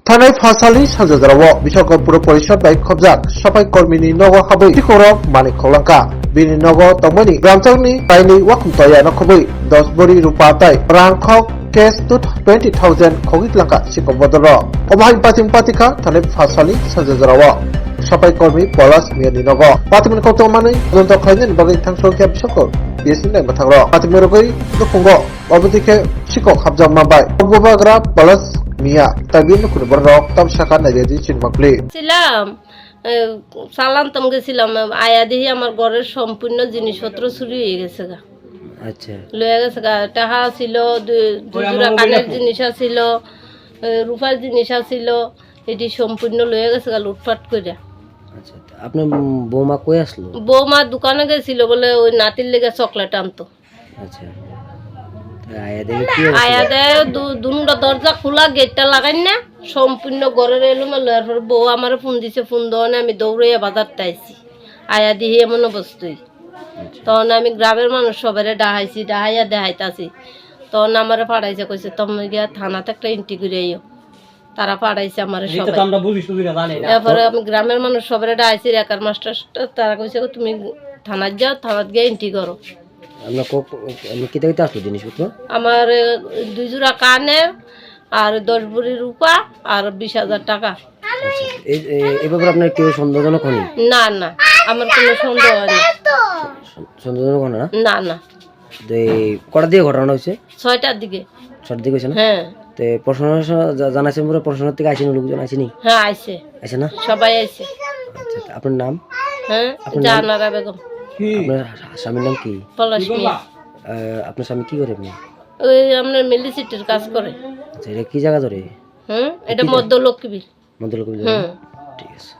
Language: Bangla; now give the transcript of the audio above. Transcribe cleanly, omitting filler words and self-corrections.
थानाय फासालि सानजाजाराव बिसक पुर परिषद bai khobjak sapai kormini nogo habai tikorok manik kholangka bini nogo tongmani ramchakni baini wakum toya nokhobai 10 bori rupa tai rangkhok cash 20,000 khogitlanka sikobodoro omahai patim patika थानाय फासालि सानजाजाराव sapai kormi polas miyani nogo patimin kotongmani jonto khainen bagai thangsokya bisokor bisin nai mathangro patimirogoi dukungo obodike sikok habjamma bai obobagra polas মিয়া তাবিন করে বড় রক্তম শাখা নাইদি চিনমাকলি ছিলাম সালাম তম গেছিলাম আয়া দেখি আমার ঘরের সম্পূর্ণ জিনিসপত্র চুরি হয়ে গেছে গা। আচ্ছা লয়ে গেছে গা, টাকা ছিল, দুজোড়া কানের জিনিস ছিল, রূপার জিনিস ছিল, এটি সম্পূর্ণ লয়ে গেছে গা লুটপাট করে। আচ্ছা আপনার বৌমা কই আসলো? বৌমা দোকানে গেছিল বলে ওই নাতির লেগে চকলেট আনতো। আচ্ছা আয়া দেখে কি আয়া দেয় দুটো দরজা খোলা, গেটটা লাগাই না, সম্পূর্ণ ঘরের এলোমে লয়ার পর বউ আমার ফোন দিছে, ফোন দেওয়া আমি দৌড়াইয়া বাজারটা আইছি, আয়া দিহি এমন অবস্থায়। তখন আমি গ্রামের মানুষ সবাই ডাহাইছি, ডাহাইয়া দেখাইতাছি, তখন আমার পাঠাইছে, কইছে তুমি গিয়া থানাতে একটা এন্ট্রি করে আইও। তারা পাঠাইছে আমার সবাই। তারপরে আমি গ্রামের মানুষ সবাই ডাহাইছি, রেকার মাস্টার, তারা কইছে তুমি থানাত যাও, থানাত গিয়ে এন্ট্রি করো। আমার 2 জোড়া কানের আর 10 ভরি রূপা আর 20,000 টাকা। এভাবে আপনার কেউ সন্দেহজনক হয়নি? না না, আমার কোনো সন্দেহ হয়নি। সন্দেহজনক হয় না? না না। কটার দিকে ঘটনা হয়েছে? 6টার দিকে। 6টার দিকে হয়েছে না? হ্যাঁ। তো প্রশাসন জানাইছেন পরে প্রশাসন থেকে আইছেন, লোকজন আইছেনি? হ্যাঁ আইছে। আইছে না? সবাই আইছে। আচ্ছা আপনার নাম? হ্যাঁ জানারা বেগম। আপনার স্বামীর নাম কি? পলাশ মিয়া। আপনার স্বামী কি করে? আপনি ওই আপনার মিলিসিটির কাজ করে। আচ্ছা এটা কি জায়গা ধরে? এটা মধ্যলক্ষ্মী। মধ্যলক্ষ্মী। ঠিক আছে।